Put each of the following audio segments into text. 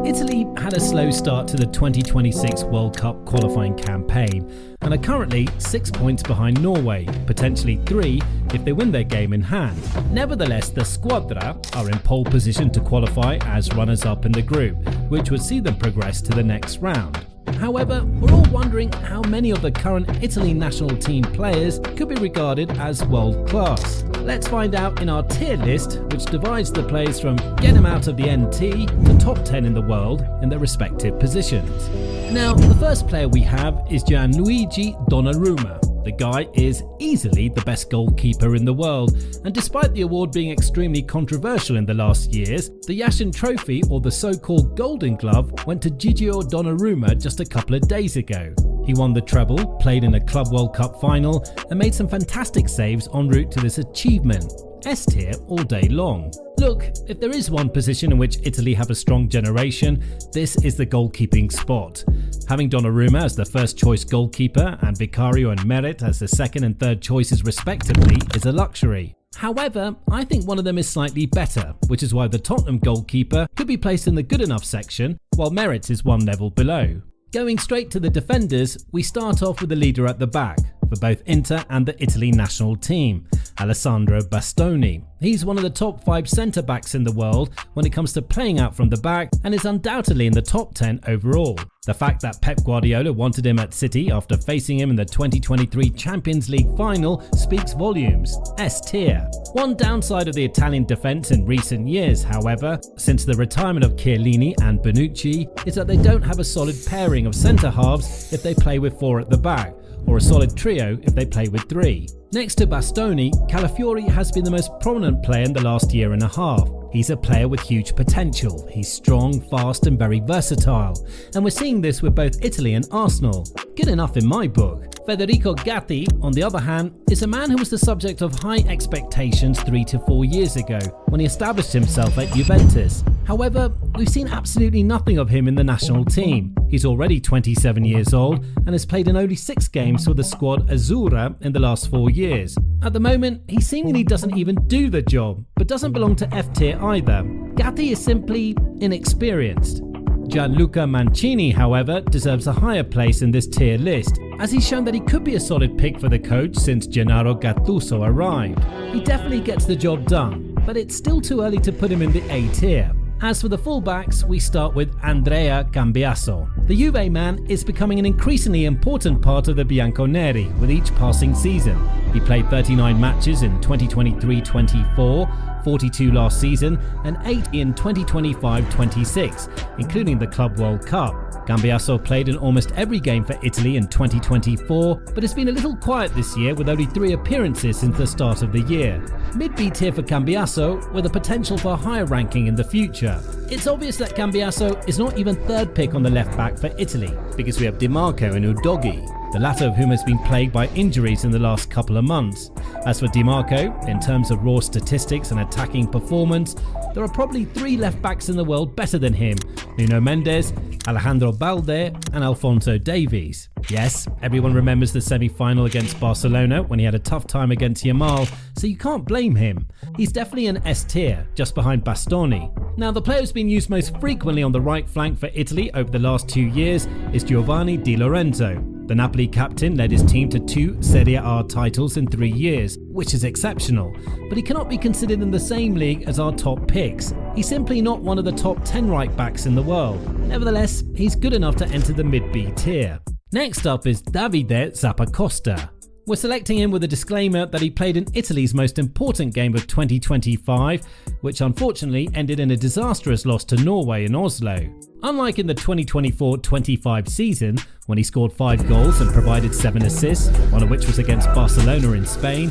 Italy had a slow start to the 2026 World Cup qualifying campaign and are currently 6 points behind Norway, potentially 3 if they win their game in hand. Nevertheless, the Squadra are in pole position to qualify as runners-up in the group, which would see them progress to the next round. However, we're all wondering how many of the current Italy national team players could be regarded as world-class. Let's find out in our tier list, which divides the players from get 'em out of the NT to top 10 in the world in their respective positions. Now, the first player we have is Gianluigi Donnarumma. The guy is easily the best goalkeeper in the world, and despite the award being extremely controversial in the last years, the Yashin Trophy, or the so-called Golden Glove, went to Gigio Donnarumma just a couple of days ago. He won the treble, played in a Club World Cup final, and made some fantastic saves en route to this achievement. S tier all day long. Look, if there is one position in which Italy have a strong generation, this is the goalkeeping spot. Having Donnarumma as the first choice goalkeeper and Vicario and Merit as the second and third choices respectively is a luxury. However, I think one of them is slightly better, which is why the Tottenham goalkeeper could be placed in the good enough section, while Merit is one level below. Going straight to the defenders, we start off with the leader at the back, for both Inter and the Italy national team, Alessandro Bastoni. He's one of the top 5 centre-backs in the world when it comes to playing out from the back and is undoubtedly in the top 10 overall. The fact that Pep Guardiola wanted him at City after facing him in the 2023 Champions League final speaks volumes. S tier. One downside of the Italian defence in recent years, however, since the retirement of Chiellini and Bonucci, is that they don't have a solid pairing of centre-halves if they play with 4 at the back, or a solid trio if they play with 3. Next to Bastoni, Calafiori has been the most prominent player in the last year and a half. He's a player with huge potential. He's strong, fast and very versatile. And we're seeing this with both Italy and Arsenal. Good enough in my book. Federico Gatti, on the other hand, is a man who was the subject of high expectations 3 to 4 years ago when he established himself at Juventus. However, we've seen absolutely nothing of him in the national team. He's already 27 years old and has played in only 6 games for the squad Azzurri in the last 4 years. At the moment, he seemingly doesn't even do the job, but doesn't belong to F tier either. Gatti is simply inexperienced. Gianluca Mancini, however, deserves a higher place in this tier list, as he's shown that he could be a solid pick for the coach since Gennaro Gattuso arrived. He definitely gets the job done, but it's still too early to put him in the A tier. As for the fullbacks, we start with Andrea Cambiaso. The Juve man is becoming an increasingly important part of the Bianconeri with each passing season. He played 39 matches in 2023-24, 42 last season and 8 in 2025-26, including the Club World Cup. Cambiaso played in almost every game for Italy in 2024, but it's been a little quiet this year with only 3 appearances since the start of the year. Mid-B tier for Cambiaso with a potential for a higher ranking in the future. It's obvious that Cambiaso is not even third pick on the left back for Italy, because we have Dimarco and Udogi, the latter of whom has been plagued by injuries in the last couple of months. As for Dimarco, in terms of raw statistics and attacking performance, there are probably 3 left backs in the world better than him: Nuno Mendes, Alejandro Balde and Alphonso Davies. Yes, everyone remembers the semi-final against Barcelona when he had a tough time against Yamal, so you can't blame him. He's definitely an S tier, just behind Bastoni. Now, the player who's been used most frequently on the right flank for Italy over the last 2 years is Giovanni Di Lorenzo. The Napoli captain led his team to 2 Serie A titles in 3 years, which is exceptional, but he cannot be considered in the same league as our top picks. He's simply not one of the top 10 right backs in the world. Nevertheless, he's good enough to enter the mid-B tier. Next up is Davide Zappacosta. We're selecting him with a disclaimer that he played in Italy's most important game of 2025, which unfortunately ended in a disastrous loss to Norway in Oslo. Unlike in the 2024-25 season, when he scored 5 goals and provided 7 assists, one of which was against Barcelona in Spain,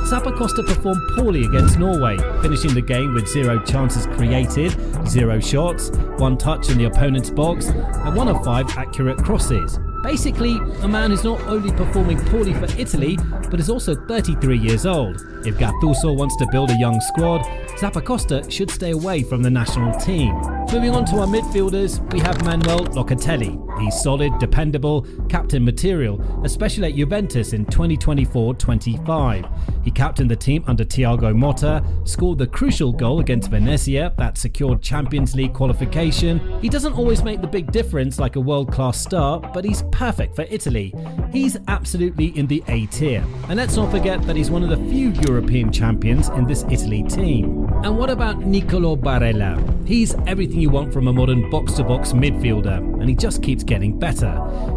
Zappacosta performed poorly against Norway, finishing the game with 0 chances created, 0 shots, 1 touch in the opponent's box, and 1 of 5 accurate crosses. Basically, a man who's not only performing poorly for Italy, but is also 33 years old. If Gattuso wants to build a young squad, Zappacosta should stay away from the national team. Moving on to our midfielders, we have Manuel Locatelli. He's solid, dependable, captain material, especially at Juventus in 2024-25. He captained the team under Thiago Motta, scored the crucial goal against Venezia that secured Champions League qualification. He doesn't always make the big difference like a world-class star, but he's perfect for Italy. He's absolutely in the A tier. And let's not forget that he's one of the few European champions in this Italy team. And what about Nicolò Barella? He's everything you want from a modern box-to-box midfielder, and he just keeps getting better.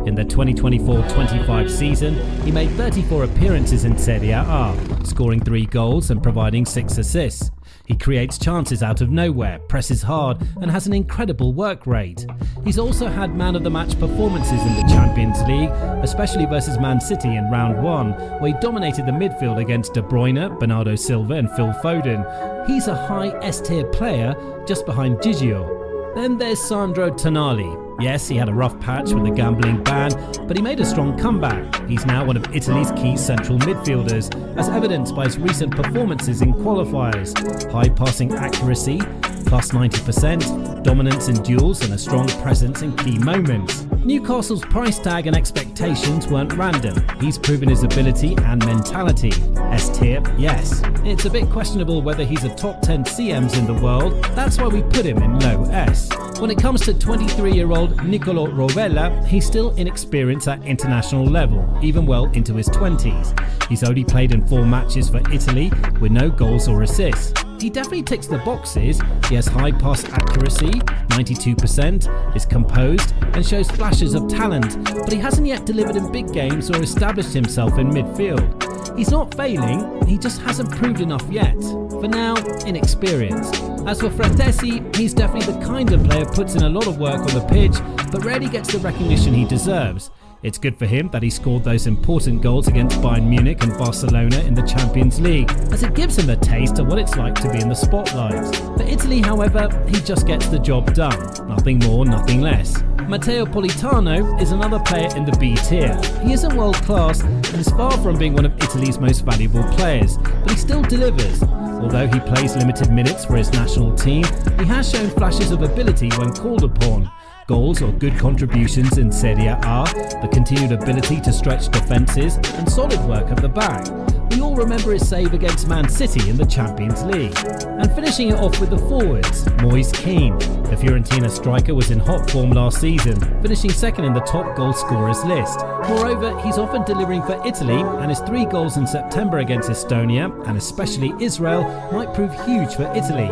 In the 2024-25 season, he made 34 appearances in Serie A, scoring 3 goals and providing 6 assists. He creates chances out of nowhere, presses hard, and has an incredible work rate. He's also had man-of-the-match performances in the Champions League, especially versus Man City in round 1, where he dominated the midfield against De Bruyne, Bernardo Silva and Phil Foden. He's a high S-tier player, just behind Gigio. Then there's Sandro Tonali. Yes, he had a rough patch with the gambling ban, but he made a strong comeback. He's now one of Italy's key central midfielders, as evidenced by his recent performances in qualifiers. High passing accuracy, plus 90%, dominance in duels and a strong presence in key moments. Newcastle's price tag and expectations weren't random. He's proven his ability and mentality. S-tier, yes. It's a bit questionable whether he's a top 10 CMs in the world, that's why we put him in low S. When it comes to 23-year-old Nicolò Barella, he's still inexperienced at international level, even well into his 20s. He's only played in 4 matches for Italy with no goals or assists. He definitely ticks the boxes. He has high pass accuracy, 92%, is composed and shows flashes of talent, but he hasn't yet delivered in big games or established himself in midfield. He's not failing, he just hasn't proved enough yet. For now, inexperienced. As for Fratesi, he's definitely the kind of player who puts in a lot of work on the pitch, but rarely gets the recognition he deserves. It's good for him that he scored those important goals against Bayern Munich and Barcelona in the Champions League, as it gives him a taste of what it's like to be in the spotlight. For Italy, however, he just gets the job done. Nothing more, nothing less. Matteo Politano is another player in the B tier. He isn't world class and is far from being one of Italy's most valuable players, but he still delivers. Although he plays limited minutes for his national team, he has shown flashes of ability when called upon. Goals or good contributions in Serie A, the continued ability to stretch defences and solid work at the back. We all remember his save against Man City in the Champions League. And finishing it off with the forwards, Moise Kean. The Fiorentina striker was in hot form last season, finishing second in the top goal scorers list. Moreover, he's often delivering for Italy, and his 3 goals in September against Estonia, and especially Israel, might prove huge for Italy.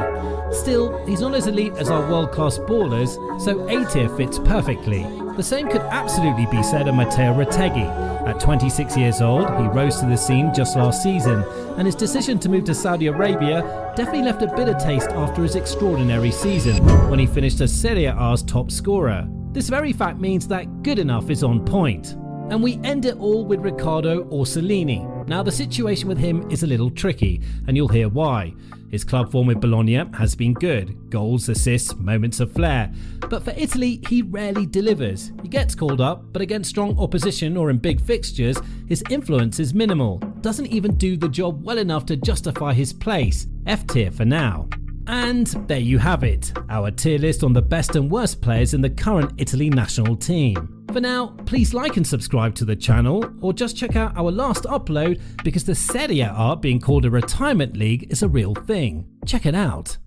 Still, he's not as elite as our world-class ballers, so A tier fits perfectly. The same could absolutely be said of Matteo Retegui. At 26 years old, he rose to the scene just last season, and his decision to move to Saudi Arabia definitely left a bitter taste after his extraordinary season, when he finished as Serie A's top scorer. This very fact means that good enough is on point. And we end it all with Riccardo Orsolini. Now the situation with him is a little tricky, and you'll hear why. His club form with Bologna has been good, goals, assists, moments of flair. But for Italy, he rarely delivers. He gets called up, but against strong opposition or in big fixtures, his influence is minimal. Doesn't even do the job well enough to justify his place. F tier for now. And there you have it, our tier list on the best and worst players in the current Italy national team. For now, please like and subscribe to the channel, or just check out our last upload because the Serie A being called a retirement league is a real thing. Check it out.